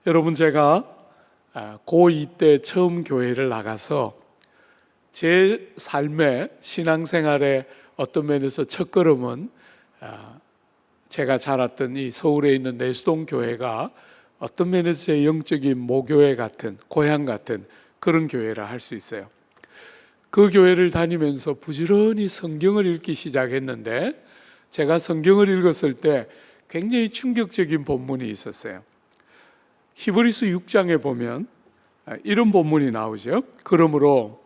여러분, 제가 고2 때 처음 교회를 나가서 제 삶의 신앙생활의 어떤 면에서 첫걸음은 제가 자랐던 이 서울에 있는 내수동 교회가 어떤 면에서 제 영적인 모교회 같은, 고향 같은 그런 교회라 할 수 있어요. 그 교회를 다니면서 부지런히 성경을 읽기 시작했는데, 제가 성경을 읽었을 때 굉장히 충격적인 본문이 있었어요. 히브리서 6장에 보면 이런 본문이 나오죠. 그러므로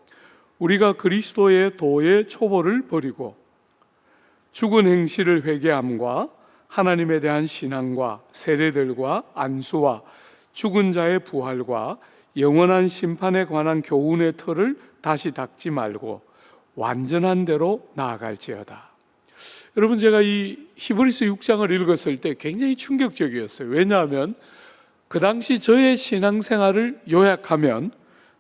우리가 그리스도의 도의 초보를 버리고 죽은 행실을 회개함과 하나님에 대한 신앙과 세례들과 안수와 죽은 자의 부활과 영원한 심판에 관한 교훈의 틀을 다시 닦지 말고 완전한 대로 나아갈지어다. 여러분, 제가 이 히브리서 6장을 읽었을 때 굉장히 충격적이었어요. 왜냐하면 그 당시 저의 신앙생활을 요약하면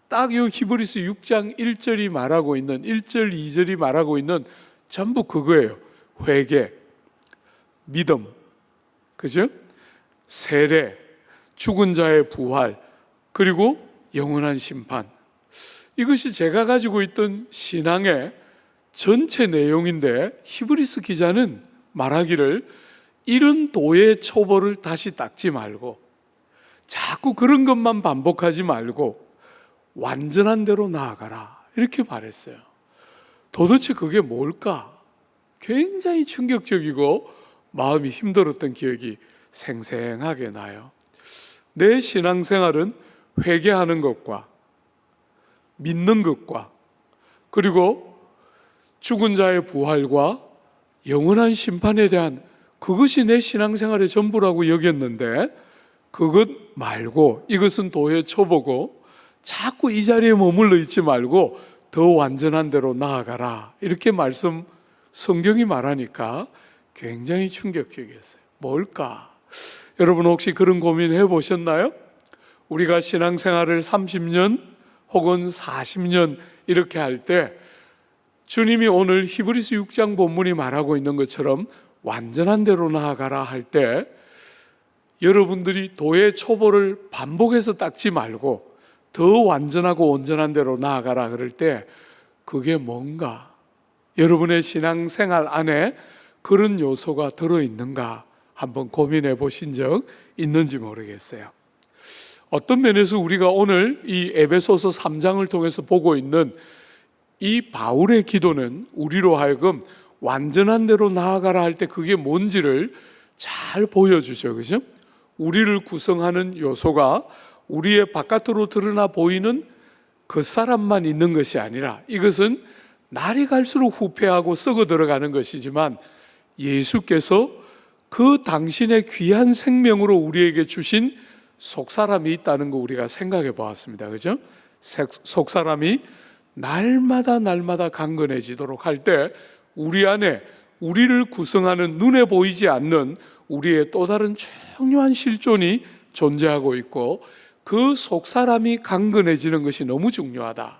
딱 이 히브리서 6장 1절이 말하고 있는 1절, 2절이 말하고 있는 전부 그거예요. 회개, 믿음, 그죠? 세례, 죽은 자의 부활, 그리고 영원한 심판. 이것이 제가 가지고 있던 신앙의 전체 내용인데, 히브리서 기자는 말하기를 이런 도의 초보를 다시 닦지 말고 자꾸 그런 것만 반복하지 말고 완전한 대로 나아가라, 이렇게 말했어요. 도대체 그게 뭘까? 굉장히 충격적이고 마음이 힘들었던 기억이 생생하게 나요. 내 신앙생활은 회개하는 것과 믿는 것과 그리고 죽은 자의 부활과 영원한 심판에 대한, 그것이 내 신앙생활의 전부라고 여겼는데, 그것 말고 이것은 도의 초보고 자꾸 이 자리에 머물러 있지 말고 더 완전한 대로 나아가라, 이렇게 성경이 말하니까 굉장히 충격적이었어요. 뭘까? 여러분, 혹시 그런 고민 해보셨나요? 우리가 신앙생활을 30년 혹은 40년 이렇게 할 때 주님이 오늘 히브리서 6장 본문이 말하고 있는 것처럼 완전한 대로 나아가라 할 때, 여러분들이 도의 초보를 반복해서 닦지 말고 더 완전하고 온전한 대로 나아가라 그럴 때 그게 뭔가, 여러분의 신앙생활 안에 그런 요소가 들어있는가 한번 고민해 보신 적 있는지 모르겠어요. 어떤 면에서 우리가 오늘 이 에베소서 3장을 통해서 보고 있는 이 바울의 기도는 우리로 하여금 완전한 대로 나아가라 할 때 그게 뭔지를 잘 보여주죠. 그죠? 우리를 구성하는 요소가 우리의 바깥으로 드러나 보이는 그 사람만 있는 것이 아니라, 이것은 날이 갈수록 후퇴하고 썩어 들어가는 것이지만 예수께서 그 당신의 귀한 생명으로 우리에게 주신 속사람이 있다는 거 우리가 생각해 보았습니다. 그죠? 속사람이 날마다 강건해지도록 할 때 우리 안에 우리를 구성하는 눈에 보이지 않는 우리의 또 다른 중요한 실존이 존재하고 있고, 그 속사람이 강건해지는 것이 너무 중요하다.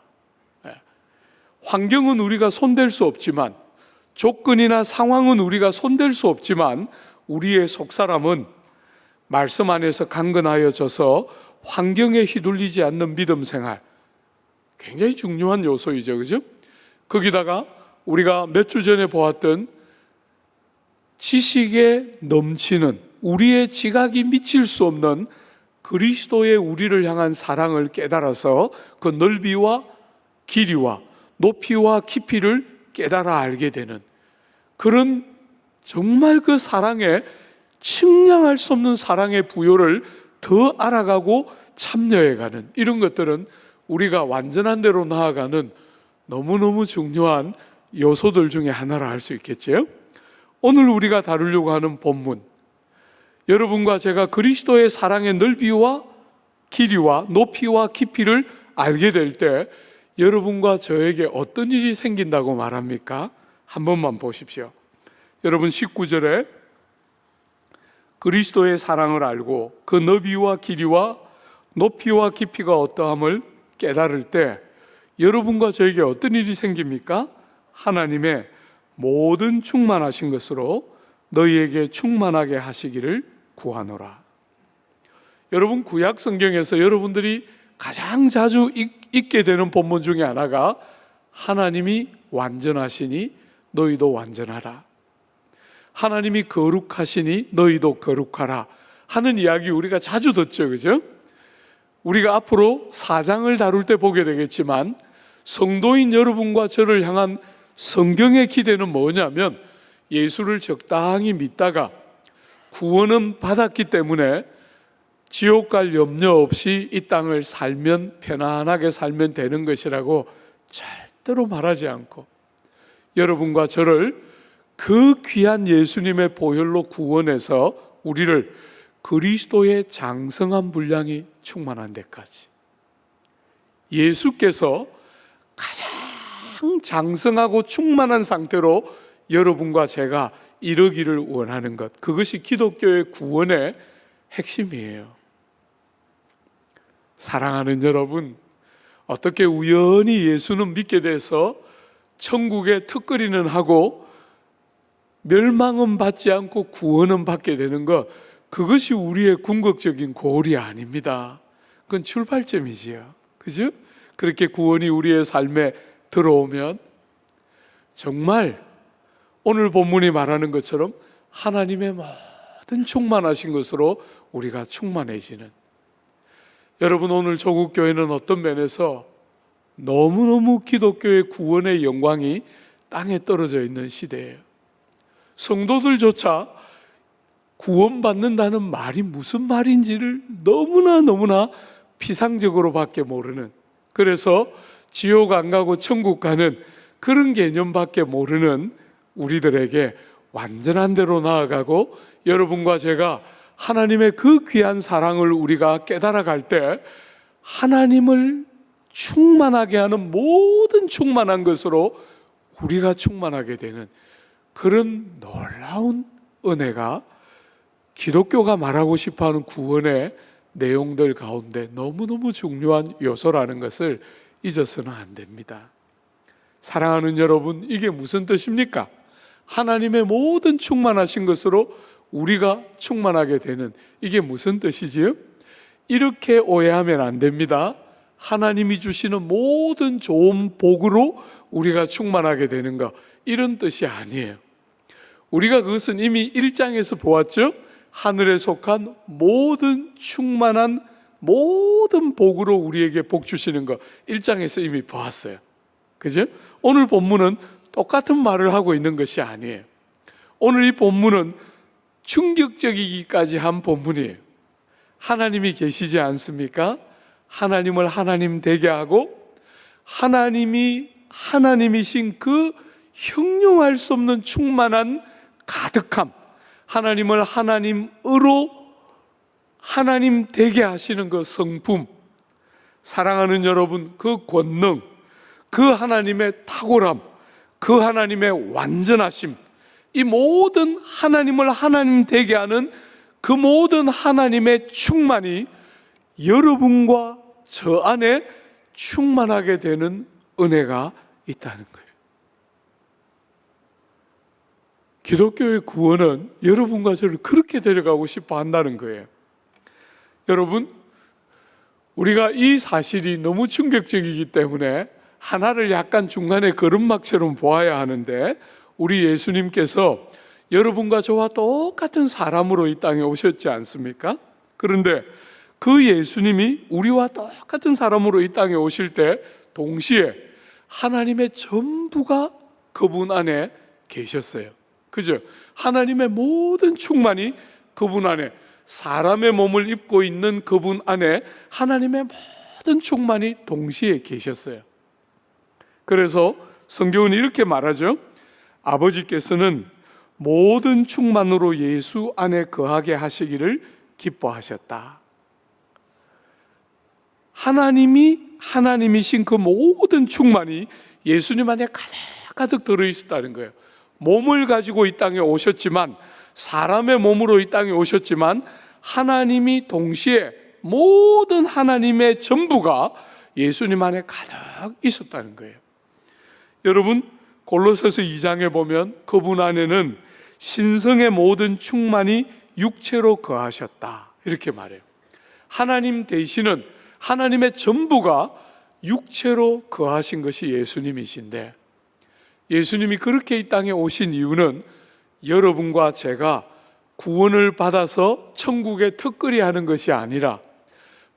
환경은 우리가 손댈 수 없지만, 조건이나 상황은 우리가 손댈 수 없지만, 우리의 속사람은 말씀 안에서 강건하여져서 환경에 휘둘리지 않는 믿음 생활, 굉장히 중요한 요소이죠. 그죠? 거기다가 우리가 몇 주 전에 보았던 지식에 넘치는, 우리의 지각이 미칠 수 없는 그리스도의 우리를 향한 사랑을 깨달아서 그 넓이와 길이와 높이와 깊이를 깨달아 알게 되는, 그런 정말 그 사랑에 측량할 수 없는 사랑의 부요를 더 알아가고 참여해가는, 이런 것들은 우리가 완전한 대로 나아가는 너무너무 중요한 요소들 중에 하나라 할 수 있겠죠. 오늘 우리가 다루려고 하는 본문, 여러분과 제가 그리스도의 사랑의 넓이와 길이와 높이와 깊이를 알게 될 때 여러분과 저에게 어떤 일이 생긴다고 말합니까? 한 번만 보십시오. 여러분, 19절에 그리스도의 사랑을 알고 그 너비와 길이와 높이와 깊이가 어떠함을 깨달을 때 여러분과 저에게 어떤 일이 생깁니까? 하나님의 모든 충만하신 것으로 너희에게 충만하게 하시기를 구하노라. 여러분, 구약 성경에서 여러분들이 가장 자주 읽게 되는 본문 중에 하나가 하나님이 완전하시니 너희도 완전하라, 하나님이 거룩하시니 너희도 거룩하라 하는 이야기 우리가 자주 듣죠, 그죠? 우리가 앞으로 4장을 다룰 때 보게 되겠지만 성도인 여러분과 저를 향한 성경의 기대는 뭐냐면, 예수를 적당히 믿다가 구원은 받았기 때문에 지옥 갈 염려 없이 이 땅을 살면, 편안하게 살면 되는 것이라고 절대로 말하지 않고, 여러분과 저를 그 귀한 예수님의 보혈로 구원해서 우리를 그리스도의 장성한 분량이 충만한 데까지, 예수께서 가장 장성하고 충만한 상태로 여러분과 제가 이르기를 원하는 것, 그것이 기독교의 구원의 핵심이에요. 사랑하는 여러분, 어떻게 우연히 예수는 믿게 돼서 천국에 턱걸이는 하고 멸망은 받지 않고 구원은 받게 되는 것, 그것이 우리의 궁극적인 고울이 아닙니다. 그건 출발점이지요, 그죠? 그렇게 구원이 우리의 삶에 들어오면 정말 오늘 본문이 말하는 것처럼 하나님의 모든 충만하신 것으로 우리가 충만해지는, 여러분, 오늘 조국교회는 어떤 면에서 너무너무 기독교의 구원의 영광이 땅에 떨어져 있는 시대예요. 성도들조차 구원받는다는 말이 무슨 말인지를 너무나 피상적으로 밖에 모르는, 그래서 지옥 안 가고 천국 가는 그런 개념밖에 모르는 우리들에게 완전한 대로 나아가고, 여러분과 제가 하나님의 그 귀한 사랑을 우리가 깨달아갈 때 하나님을 충만하게 하는 모든 충만한 것으로 우리가 충만하게 되는 그런 놀라운 은혜가 기독교가 말하고 싶어하는 구원의 내용들 가운데 너무너무 중요한 요소라는 것을 잊어서는 안 됩니다. 사랑하는 여러분, 이게 무슨 뜻입니까? 하나님의 모든 충만하신 것으로 우리가 충만하게 되는, 이게 무슨 뜻이지요? 이렇게 오해하면 안 됩니다. 하나님이 주시는 모든 좋은 복으로 우리가 충만하게 되는 것, 이런 뜻이 아니에요. 우리가 그것은 이미 1장에서 보았죠? 하늘에 속한 모든 충만한 모든 복으로 우리에게 복 주시는 것, 1장에서 이미 보았어요, 그죠? 오늘 본문은 똑같은 말을 하고 있는 것이 아니에요. 오늘 이 본문은 충격적이기까지 한 본문이에요. 하나님이 계시지 않습니까? 하나님을 하나님 되게 하고, 하나님이 하나님이신 그 형용할 수 없는 충만한 가득함, 하나님을 하나님으로 하나님 되게 하시는 그 성품, 사랑하는 여러분, 그 권능, 그 하나님의 탁월함, 그 하나님의 완전하심, 이 모든 하나님을 하나님 되게 하는 그 모든 하나님의 충만이 여러분과 저 안에 충만하게 되는 은혜가 있다는 거예요. 기독교의 구원은 여러분과 저를 그렇게 데려가고 싶어 한다는 거예요. 여러분, 우리가 이 사실이 너무 충격적이기 때문에 하나를 약간 중간에 걸음막처럼 보아야 하는데, 우리 예수님께서 여러분과 저와 똑같은 사람으로 이 땅에 오셨지 않습니까? 그런데 그 예수님이 우리와 똑같은 사람으로 이 땅에 오실 때 동시에 하나님의 전부가 그분 안에 계셨어요, 그죠? 하나님의 모든 충만이 그분 안에, 사람의 몸을 입고 있는 그분 안에 하나님의 모든 충만이 동시에 계셨어요. 그래서 성경은 이렇게 말하죠. 아버지께서는 모든 충만으로 예수 안에 거하게 하시기를 기뻐하셨다. 하나님이 하나님이신 그 모든 충만이 예수님 안에 가득 들어있었다는 거예요. 몸을 가지고 이 땅에 오셨지만, 사람의 몸으로 이 땅에 오셨지만, 하나님이 동시에 모든 하나님의 전부가 예수님 안에 가득 있었다는 거예요. 여러분, 골로새서 2장에 보면 그분 안에는 신성의 모든 충만이 육체로 거하셨다, 이렇게 말해요. 하나님 되시는 하나님의 전부가 육체로 거하신 것이 예수님이신데, 예수님이 그렇게 이 땅에 오신 이유는 여러분과 제가 구원을 받아서 천국에 턱걸이 하는 것이 아니라,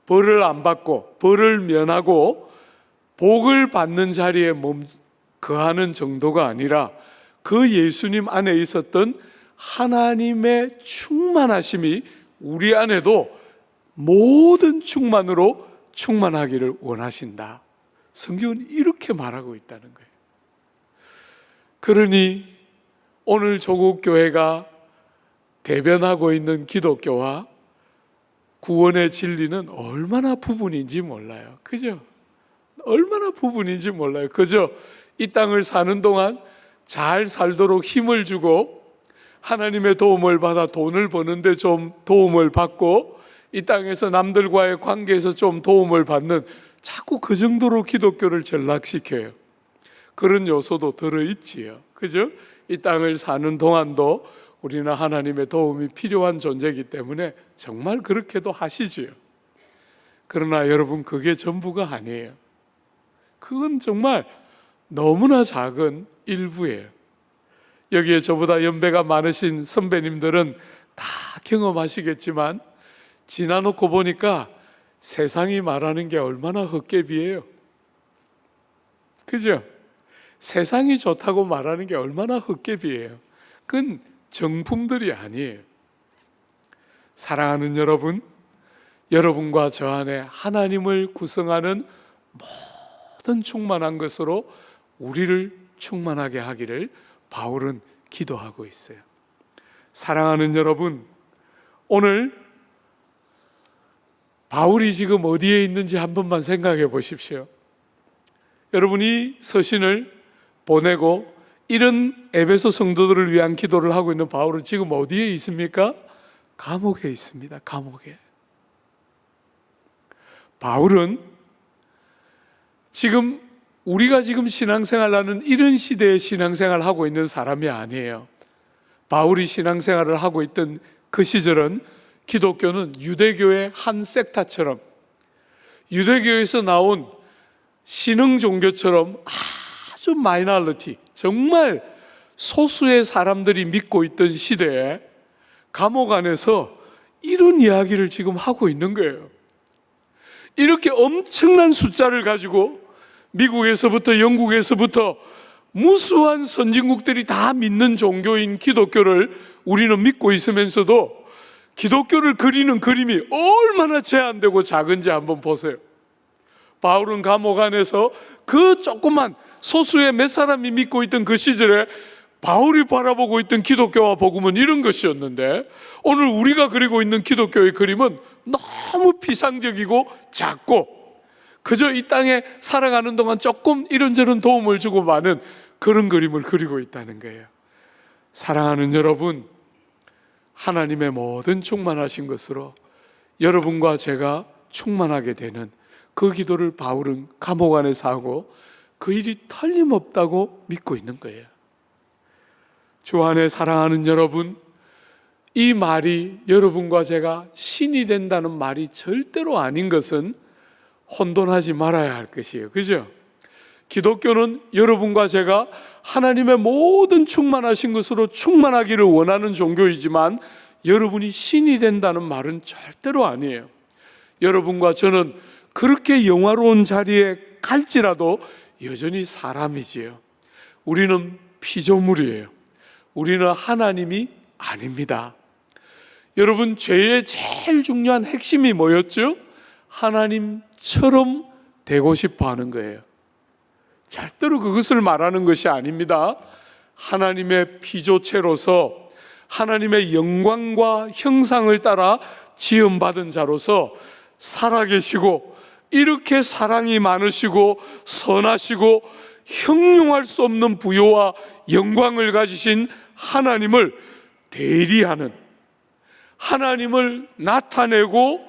벌을 안 받고 벌을 면하고 복을 받는 자리에 거하는 정도가 아니라, 그 예수님 안에 있었던 하나님의 충만하심이 우리 안에도 모든 충만으로 충만하기를 원하신다. 성경은 이렇게 말하고 있다는 거예요. 그러니 오늘 조국교회가 대변하고 있는 기독교와 구원의 진리는 얼마나 부분인지 몰라요. 그죠? 얼마나 부분인지 몰라요. 그저 이 땅을 사는 동안 잘 살도록 힘을 주고 하나님의 도움을 받아 돈을 버는데 좀 도움을 받고 이 땅에서 남들과의 관계에서 좀 도움을 받는, 자꾸 그 정도로 기독교를 전락시켜요. 그런 요소도 들어있지요. 그죠? 이 땅을 사는 동안도 우리는 하나님의 도움이 필요한 존재이기 때문에 정말 그렇게도 하시지요. 그러나 여러분, 그게 전부가 아니에요. 그건 정말 너무나 작은 일부예요. 여기에 저보다 연배가 많으신 선배님들은 다 경험하시겠지만, 지나놓고 보니까 세상이 말하는 게 얼마나 헛개비예요. 그죠? 세상이 좋다고 말하는 게 얼마나 헛개비예요. 그건 정품들이 아니에요. 사랑하는 여러분, 여러분과 저 안에 하나님을 구성하는 모든 충만한 것으로 우리를 충만하게 하기를 바울은 기도하고 있어요. 사랑하는 여러분, 오늘 바울이 지금 어디에 있는지 한 번만 생각해 보십시오. 여러분이 서신을 보내고 이런 에베소 성도들을 위한 기도를 하고 있는 바울은 지금 어디에 있습니까? 감옥에 있습니다. 감옥에. 바울은 지금 우리가 지금 신앙생활 하는 이런 시대에 신앙생활을 하고 있는 사람이 아니에요. 바울이 신앙생활을 하고 있던 그 시절은 기독교는 유대교의 한 섹타처럼, 유대교에서 나온 신흥 종교처럼 아주 마이너리티, 정말 소수의 사람들이 믿고 있던 시대에 감옥 안에서 이런 이야기를 지금 하고 있는 거예요. 이렇게 엄청난 숫자를 가지고 미국에서부터 영국에서부터 무수한 선진국들이 다 믿는 종교인 기독교를 우리는 믿고 있으면서도 기독교를 그리는 그림이 얼마나 제한되고 작은지 한번 보세요. 바울은 감옥 안에서 그 조그만 소수의 몇 사람이 믿고 있던 그 시절에 바울이 바라보고 있던 기독교와 복음은 이런 것이었는데, 오늘 우리가 그리고 있는 기독교의 그림은 너무 피상적이고 작고 그저 이 땅에 살아가는 동안 조금 이런저런 도움을 주고 마는 그런 그림을 그리고 있다는 거예요. 사랑하는 여러분, 하나님의 모든 충만하신 것으로 여러분과 제가 충만하게 되는 그 기도를 바울은 감옥 안에서 하고 그 일이 틀림없다고 믿고 있는 거예요. 주 안에 사랑하는 여러분, 이 말이 여러분과 제가 신이 된다는 말이 절대로 아닌 것은 혼돈하지 말아야 할 것이에요. 그죠? 기독교는 여러분과 제가 하나님의 모든 충만하신 것으로 충만하기를 원하는 종교이지만, 여러분이 신이 된다는 말은 절대로 아니에요. 여러분과 저는 그렇게 영화로운 자리에 갈지라도 여전히 사람이지요. 우리는 피조물이에요. 우리는 하나님이 아닙니다. 여러분, 죄의 제일 중요한 핵심이 뭐였죠? 하나님처럼 되고 싶어 하는 거예요. 절대로 그것을 말하는 것이 아닙니다. 하나님의 피조체로서 하나님의 영광과 형상을 따라 지음받은 자로서 살아계시고, 이렇게 사랑이 많으시고 선하시고 형용할 수 없는 부요와 영광을 가지신 하나님을 대리하는, 하나님을 나타내고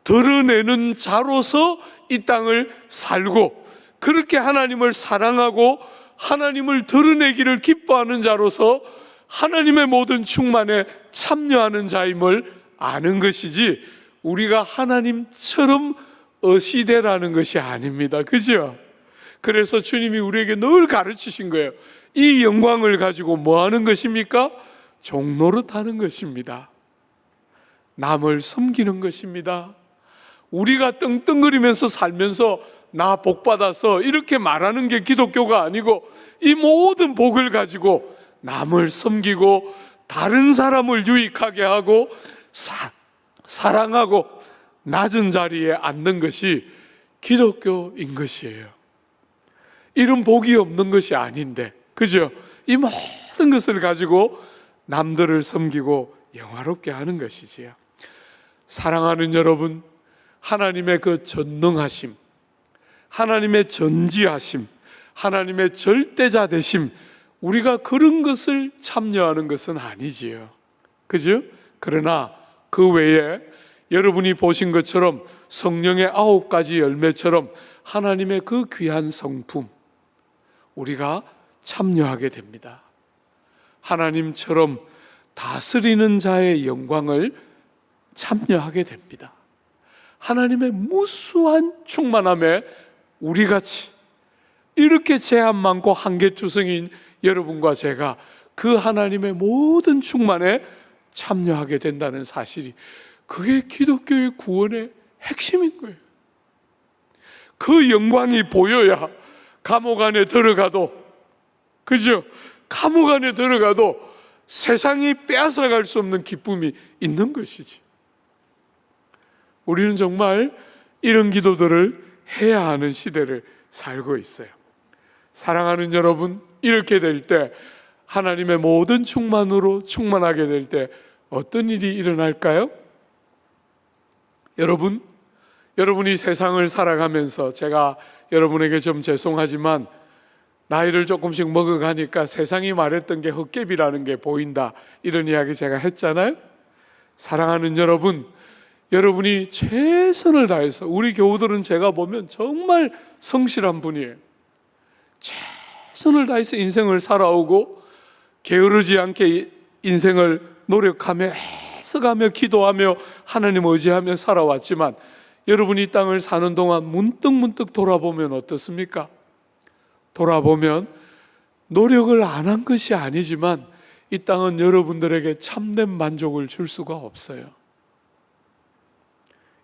드러내는 자로서 이 땅을 살고, 그렇게 하나님을 사랑하고 하나님을 드러내기를 기뻐하는 자로서 하나님의 모든 충만에 참여하는 자임을 아는 것이지, 우리가 하나님처럼 어시되라는 것이 아닙니다. 그죠? 그래서 주님이 우리에게 늘 가르치신 거예요. 이 영광을 가지고 뭐 하는 것입니까? 종노릇 하는 것입니다. 남을 섬기는 것입니다. 우리가 떵떵거리면서 살면서 나 복 받아서 이렇게 말하는 게 기독교가 아니고, 이 모든 복을 가지고 남을 섬기고 다른 사람을 유익하게 하고 사랑하고 낮은 자리에 앉는 것이 기독교인 것이에요. 이런 복이 없는 것이 아닌데, 그죠? 이 모든 것을 가지고 남들을 섬기고 영화롭게 하는 것이지요. 사랑하는 여러분, 하나님의 그 전능하심, 하나님의 전지하심, 하나님의 절대자 되심, 우리가 그런 것을 참여하는 것은 아니지요. 그죠? 그러나 그 외에 여러분이 보신 것처럼 성령의 9가지 열매처럼 하나님의 그 귀한 성품, 우리가 참여하게 됩니다. 하나님처럼 다스리는 자의 영광을 참여하게 됩니다. 하나님의 무수한 충만함에 우리같이 이렇게 제한 많고 한계투성인 여러분과 제가 그 하나님의 모든 충만에 참여하게 된다는 사실이, 그게 기독교의 구원의 핵심인 거예요. 그 영광이 보여야 감옥 안에 들어가도, 그죠? 감옥 안에 들어가도 세상이 빼앗아갈 수 없는 기쁨이 있는 것이지. 우리는 정말 이런 기도들을 해야 하는 시대를 살고 있어요. 사랑하는 여러분, 이렇게 될 때, 하나님의 모든 충만으로 충만하게 될 때 어떤 일이 일어날까요? 여러분이 세상을 살아가면서, 제가 여러분에게 좀 죄송하지만 나이를 조금씩 먹어가니까 세상이 말했던 게 헛개비라는 게 보인다, 이런 이야기 제가 했잖아요. 사랑하는 여러분, 여러분이 최선을 다해서, 우리 교우들은 제가 보면 정말 성실한 분이에요. 최선을 다해서 인생을 살아오고 게으르지 않게 인생을 노력하며 애써가며 기도하며 하나님 의지하며 살아왔지만, 여러분이 이 땅을 사는 동안 문득문득 돌아보면 어떻습니까? 돌아보면 노력을 안 한 것이 아니지만 이 땅은 여러분들에게 참된 만족을 줄 수가 없어요.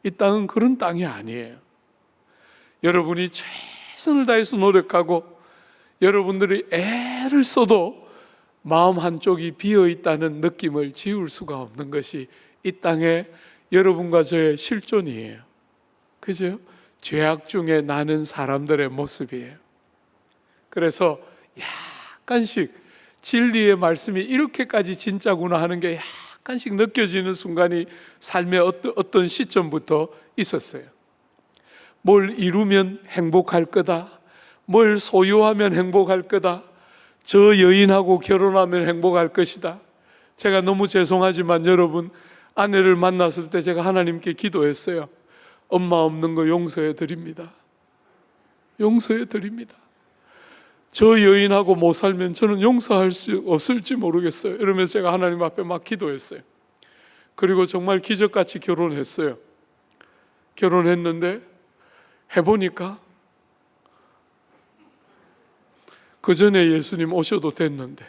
이 땅은 그런 땅이 아니에요. 여러분이 최선을 다해서 노력하고 여러분들이 애를 써도 마음 한쪽이 비어있다는 느낌을 지울 수가 없는 것이 이 땅에 여러분과 저의 실존이에요. 그죠? 죄악 중에 나는 사람들의 모습이에요. 그래서 약간씩 진리의 말씀이 이렇게까지 진짜구나 하는 게 약간씩 느껴지는 순간이 삶의 어떤 시점부터 있었어요. 뭘 이루면 행복할 거다, 뭘 소유하면 행복할 거다, 저 여인하고 결혼하면 행복할 것이다. 제가 너무 죄송하지만 여러분, 아내를 만났을 때 제가 하나님께 기도했어요. 엄마 없는 거 용서해 드립니다. 용서해 드립니다. 저 여인하고 못 살면 저는 용서할 수 없을지 모르겠어요. 이러면서 제가 하나님 앞에 막 기도했어요. 그리고 정말 기적같이 결혼했어요. 결혼했는데 해보니까 그 전에 예수님 오셔도 됐는데,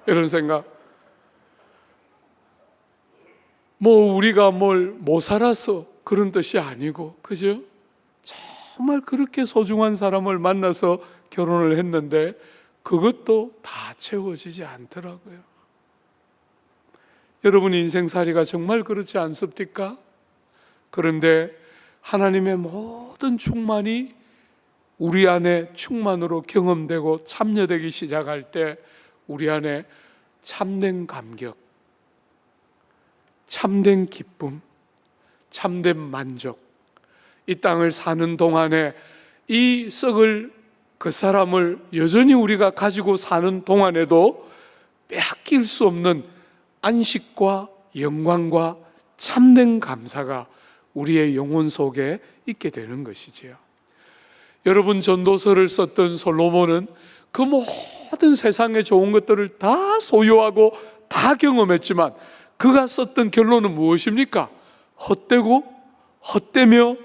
이런 생각. 뭐 우리가 뭘 못 살아서 그런 뜻이 아니고, 그죠? 정말 그렇게 소중한 사람을 만나서 결혼을 했는데 그것도 다 채워지지 않더라고요. 여러분 인생살이가 정말 그렇지 않습니까? 그런데 하나님의 모든 충만이 우리 안에 충만으로 경험되고 참여되기 시작할 때 우리 안에 참된 감격, 참된 기쁨, 참된 만족, 이 땅을 사는 동안에 이 썩을 그 사람을 여전히 우리가 가지고 사는 동안에도 빼앗길 수 없는 안식과 영광과 참된 감사가 우리의 영혼 속에 있게 되는 것이지요. 여러분, 전도서를 썼던 솔로몬은 그 모든 세상의 좋은 것들을 다 소유하고 다 경험했지만 그가 썼던 결론은 무엇입니까? 헛되고 헛되며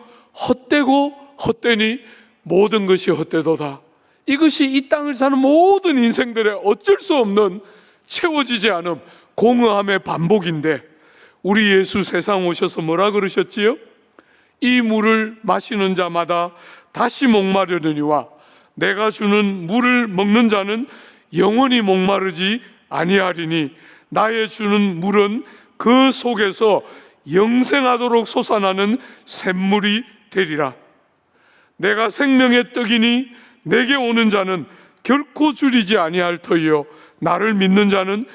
헛되고 헛되니 모든 것이 헛되도다. 이것이 이 땅을 사는 모든 인생들의 어쩔 수 없는 채워지지 않음, 공허함의 반복인데, 우리 예수 세상 오셔서 뭐라 그러셨지요? 이 물을 마시는 자마다 다시 목마르느니와 내가 주는 물을 먹는 자는 영원히 목마르지 아니하리니 나의 주는 물은 그 속에서 영생하도록 솟아나는 샘물이 되리라. 내가 생명의 떡이니 내게 오는 자는 결코 줄이지 아니할 터이요 나를 믿는 자는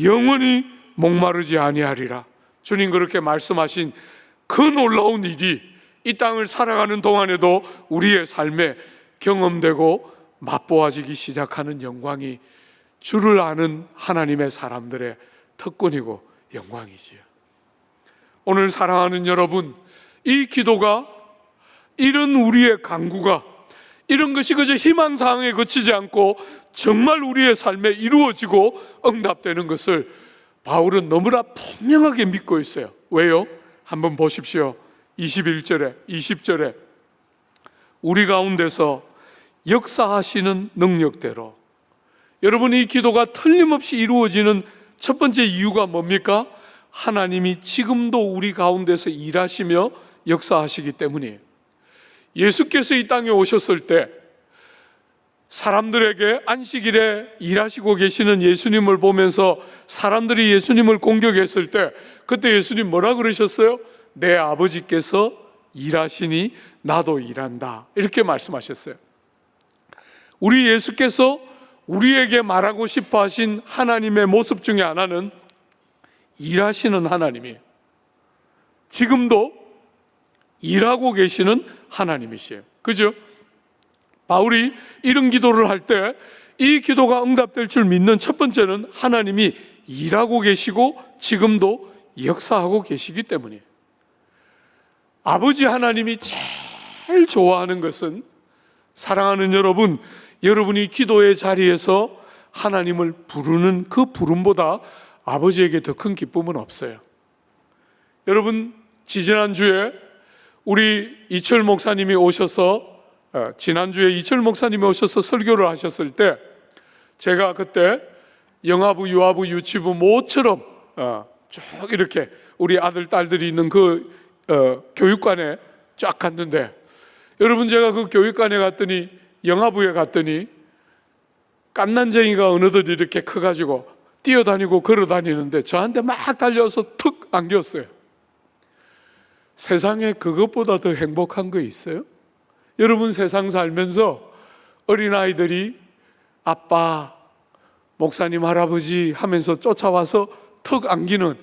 영원히 목마르지 아니하리라. 주님 그렇게 말씀하신 그 놀라운 일이 이 땅을 살아가는 동안에도 우리의 삶에 경험되고 맛보아지기 시작하는 영광이 주를 아는 하나님의 사람들의 특권이고 영광이지요. 오늘 사랑하는 여러분, 이 기도가, 이런 우리의 간구가, 이런 것이 그저 희망사항에 그치지 않고 정말 우리의 삶에 이루어지고 응답되는 것을 바울은 너무나 분명하게 믿고 있어요. 왜요? 한번 보십시오. 21절에 20절에 우리 가운데서 역사하시는 능력대로. 여러분, 이 기도가 틀림없이 이루어지는 첫 번째 이유가 뭡니까? 하나님이 지금도 우리 가운데서 일하시며 역사하시기 때문이에요. 예수께서 이 땅에 오셨을 때 사람들에게 안식일에 일하시고 계시는 예수님을 보면서 사람들이 예수님을 공격했을 때 그때 예수님 뭐라 그러셨어요? 내 아버지께서 일하시니 나도 일한다, 이렇게 말씀하셨어요. 우리 예수께서 우리에게 말하고 싶어 하신 하나님의 모습 중에 하나는 일하시는 하나님이에요. 지금도 일하고 계시는 하나님이시에요. 그죠? 바울이 이런 기도를 할 때 이 기도가 응답될 줄 믿는 첫 번째는 하나님이 일하고 계시고 지금도 역사하고 계시기 때문이에요. 아버지 하나님이 제일 좋아하는 것은, 사랑하는 여러분, 여러분이 기도의 자리에서 하나님을 부르는 그 부름보다 아버지에게 더 큰 기쁨은 없어요. 여러분, 지지난주에 우리 이철 목사님이 오셔서, 지난주에 이철 목사님이 오셔서 설교를 하셨을 때 제가 그때 영아부, 유아부, 유치부 모처럼 쭉 이렇게 우리 아들, 딸들이 있는 그 교육관에 쫙 갔는데, 여러분, 제가 그 교육관에 갔더니, 영아부에 갔더니 깐난쟁이가 어느덧 이렇게 커가지고 뛰어다니고 걸어다니는데 저한테 막 달려서 툭 안겼어요. 세상에 그것보다 더 행복한 거 있어요? 여러분, 세상 살면서 어린아이들이 아빠, 목사님, 할아버지 하면서 쫓아와서 턱 안기는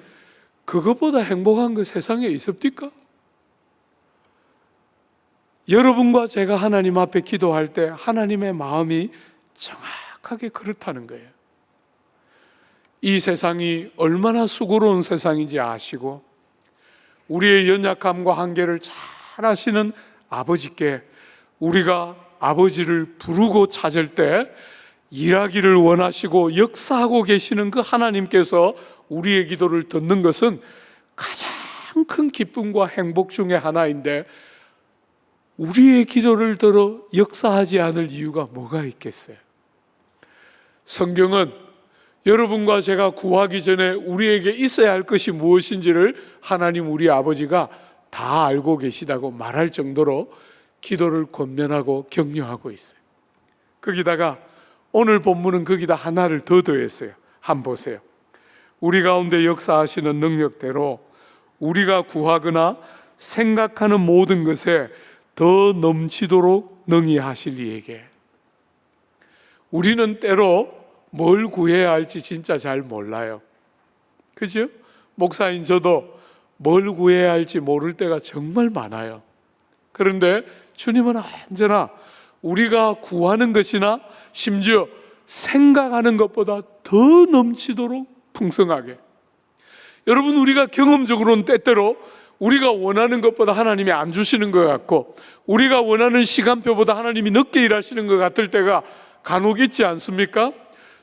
그것보다 행복한 거 세상에 있습니까? 여러분과 제가 하나님 앞에 기도할 때 하나님의 마음이 정확하게 그렇다는 거예요. 이 세상이 얼마나 수고로운 세상인지 아시고 우리의 연약함과 한계를 잘 아시는 아버지께 우리가 아버지를 부르고 찾을 때 일하기를 원하시고 역사하고 계시는 그 하나님께서 우리의 기도를 듣는 것은 가장 큰 기쁨과 행복 중에 하나인데, 우리의 기도를 들어 역사하지 않을 이유가 뭐가 있겠어요? 성경은 여러분과 제가 구하기 전에 우리에게 있어야 할 것이 무엇인지를 하나님 우리 아버지가 다 알고 계시다고 말할 정도로 기도를 권면하고 격려하고 있어요. 거기다가 오늘 본문은 거기다 하나를 더 더했어요. 한번 보세요. 우리 가운데 역사하시는 능력대로 우리가 구하거나 생각하는 모든 것에 더 넘치도록 능히 하실 이에게. 우리는 때로 뭘 구해야 할지 진짜 잘 몰라요. 그죠? 목사인 저도 뭘 구해야 할지 모를 때가 정말 많아요. 그런데 주님은 언제나 우리가 구하는 것이나 심지어 생각하는 것보다 더 넘치도록 풍성하게. 여러분, 우리가 경험적으로는 때때로 우리가 원하는 것보다 하나님이 안 주시는 것 같고 우리가 원하는 시간표보다 하나님이 늦게 일하시는 것 같을 때가 간혹 있지 않습니까?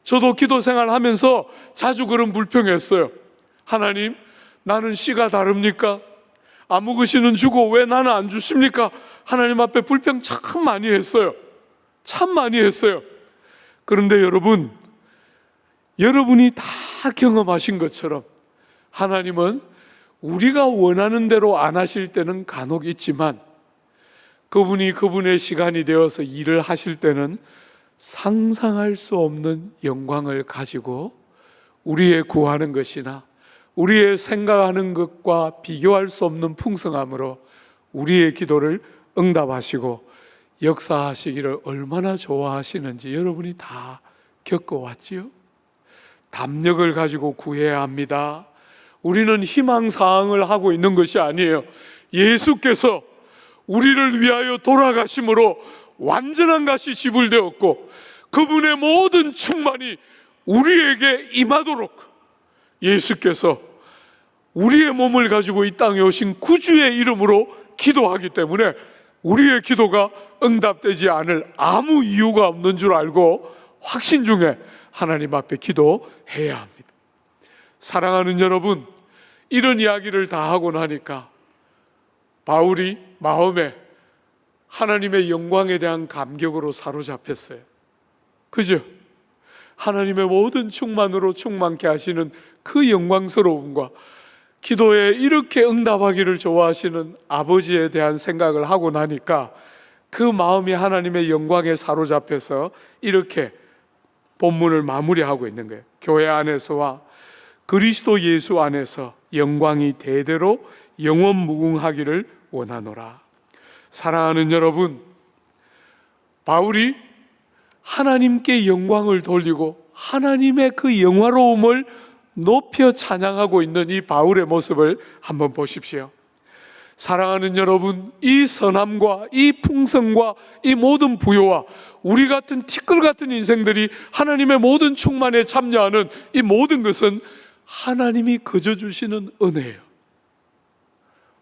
저도 기도 생활하면서 자주 그런 불평했어요. 하나님, 나는 씨가 다릅니까? 아무 것이는 주고 왜 나는 안 주십니까? 하나님 앞에 불평 참 많이 했어요. 참 많이 했어요. 그런데 여러분이 다 경험하신 것처럼 하나님은 우리가 원하는 대로 안 하실 때는 간혹 있지만 그분이 그분의 시간이 되어서 일을 하실 때는 상상할 수 없는 영광을 가지고 우리의 구하는 것이나 우리의 생각하는 것과 비교할 수 없는 풍성함으로 우리의 기도를 응답하시고 역사하시기를 얼마나 좋아하시는지 여러분이 다 겪어왔지요? 담력을 가지고 구해야 합니다. 우리는 희망사항을 하고 있는 것이 아니에요. 예수께서 우리를 위하여 돌아가심으로 완전한 것이 지불되었고 그분의 모든 충만이 우리에게 임하도록 예수께서 우리의 몸을 가지고 이 땅에 오신 구주의 이름으로 기도하기 때문에 우리의 기도가 응답되지 않을 아무 이유가 없는 줄 알고 확신 중에 하나님 앞에 기도해야 합니다. 사랑하는 여러분, 이런 이야기를 다 하고 나니까 바울이 마음에 하나님의 영광에 대한 감격으로 사로잡혔어요. 그죠? 하나님의 모든 충만으로 충만케 하시는 그 영광스러움과 기도에 이렇게 응답하기를 좋아하시는 아버지에 대한 생각을 하고 나니까 그 마음이 하나님의 영광에 사로잡혀서 이렇게 본문을 마무리하고 있는 거예요. 교회 안에서와 그리스도 예수 안에서 영광이 대대로 영원 무궁하기를 원하노라. 사랑하는 여러분, 바울이 하나님께 영광을 돌리고 하나님의 그 영화로움을 높여 찬양하고 있는 이 바울의 모습을 한번 보십시오. 사랑하는 여러분, 이 선함과 이 풍성과 이 모든 부요와 우리 같은 티끌 같은 인생들이 하나님의 모든 충만에 참여하는 이 모든 것은 하나님이 거저 주시는 은혜예요.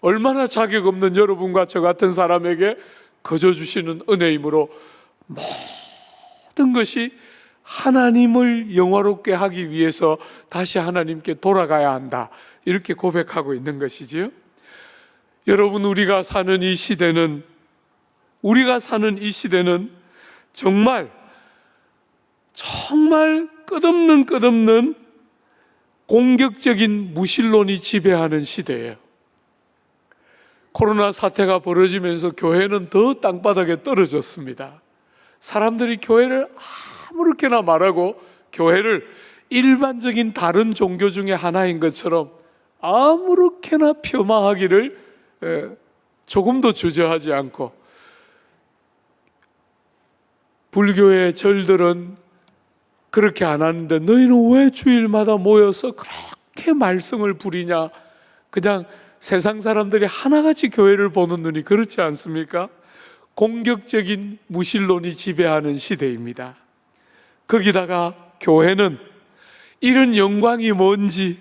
얼마나 자격 없는 여러분과 저 같은 사람에게 거저 주시는 은혜이므로 모든 것이 하나님을 영화롭게 하기 위해서 다시 하나님께 돌아가야 한다, 이렇게 고백하고 있는 것이지요. 여러분, 우리가 사는 이 시대는 정말 끝없는 공격적인 무신론이 지배하는 시대예요. 코로나 사태가 벌어지면서 교회는 더 땅바닥에 떨어졌습니다. 사람들이 교회를 아무렇게나 말하고 교회를 일반적인 다른 종교 중에 하나인 것처럼 아무렇게나 폄하하기를 조금도 주저하지 않고, 불교의 절들은 그렇게 안 하는데 너희는 왜 주일마다 모여서 그렇게 말썽을 부리냐, 그냥 세상 사람들이 하나같이 교회를 보는 눈이 그렇지 않습니까? 공격적인 무신론이 지배하는 시대입니다. 거기다가 교회는 이런 영광이 뭔지,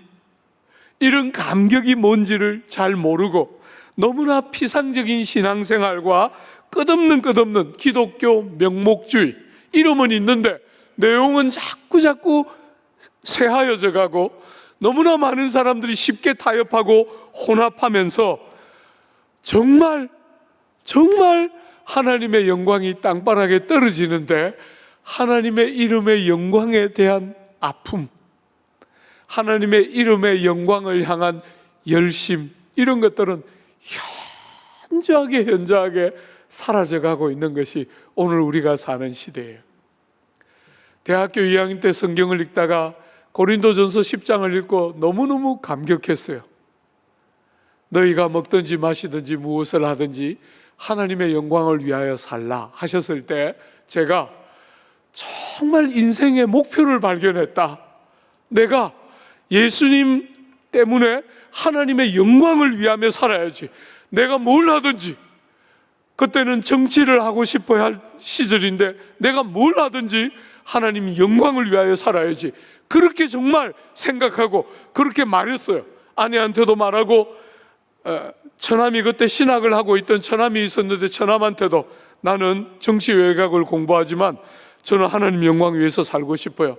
이런 감격이 뭔지를 잘 모르고 너무나 피상적인 신앙생활과 끝없는 기독교 명목주의, 이름은 있는데 내용은 자꾸 쇠하여져 가고 너무나 많은 사람들이 쉽게 타협하고 혼합하면서 정말 하나님의 영광이 땅바닥에 떨어지는데, 하나님의 이름의 영광에 대한 아픔, 하나님의 이름의 영광을 향한 열심, 이런 것들은 현저하게 사라져가고 있는 것이 오늘 우리가 사는 시대예요. 대학교 2학년 때 성경을 읽다가 고린도전서 10장을 읽고 너무너무 감격했어요. 너희가 먹든지 마시든지 무엇을 하든지 하나님의 영광을 위하여 살라 하셨을 때 제가 정말 인생의 목표를 발견했다. 내가 예수님 때문에 하나님의 영광을 위하며 살아야지. 내가 뭘 하든지, 그때는 정치를 하고 싶어야 할 시절인데 내가 뭘 하든지 하나님 영광을 위하여 살아야지. 그렇게 정말 생각하고 그렇게 말했어요. 아내한테도 말하고, 처남이 그때 신학을 하고 있던 처남이 있었는데 처남한테도 나는 정치외곽을 공부하지만 저는 하나님 영광 위해서 살고 싶어요.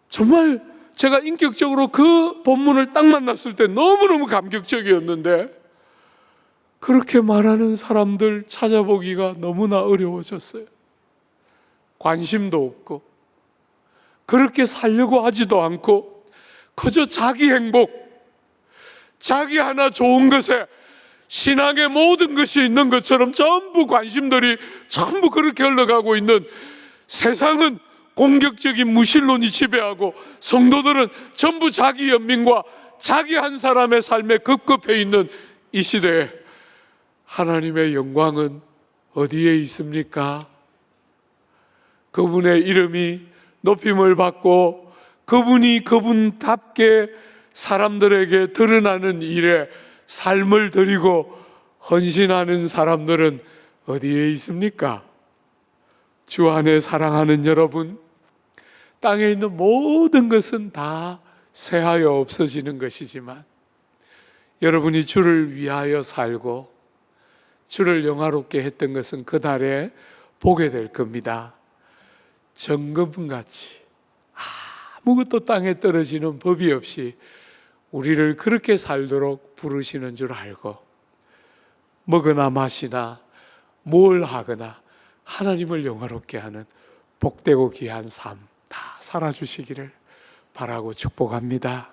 정말 제가 인격적으로 그 본문을 딱 만났을 때 너무너무 감격적이었는데 그렇게 말하는 사람들 찾아보기가 너무나 어려워졌어요. 관심도 없고 그렇게 살려고 하지도 않고 그저 자기 행복, 자기 하나 좋은 것에 신앙의 모든 것이 있는 것처럼 전부 관심들이 전부 그렇게 흘러가고 있는, 세상은 공격적인 무신론이 지배하고 성도들은 전부 자기 연민과 자기 한 사람의 삶에 급급해 있는 이 시대에 하나님의 영광은 어디에 있습니까? 그분의 이름이 높임을 받고 그분이 그분답게 사람들에게 드러나는 일에 삶을 드리고 헌신하는 사람들은 어디에 있습니까? 주 안에 사랑하는 여러분, 땅에 있는 모든 것은 다 쇠하여 없어지는 것이지만 여러분이 주를 위하여 살고 주를 영화롭게 했던 것은 그날에 보게 될 겁니다. 정금같이 아무것도 땅에 떨어지는 법이 없이 우리를 그렇게 살도록 부르시는 줄 알고 먹으나 마시나 뭘 하거나 하나님을 영화롭게 하는 복되고 귀한 삶 다 살아주시기를 바라고 축복합니다.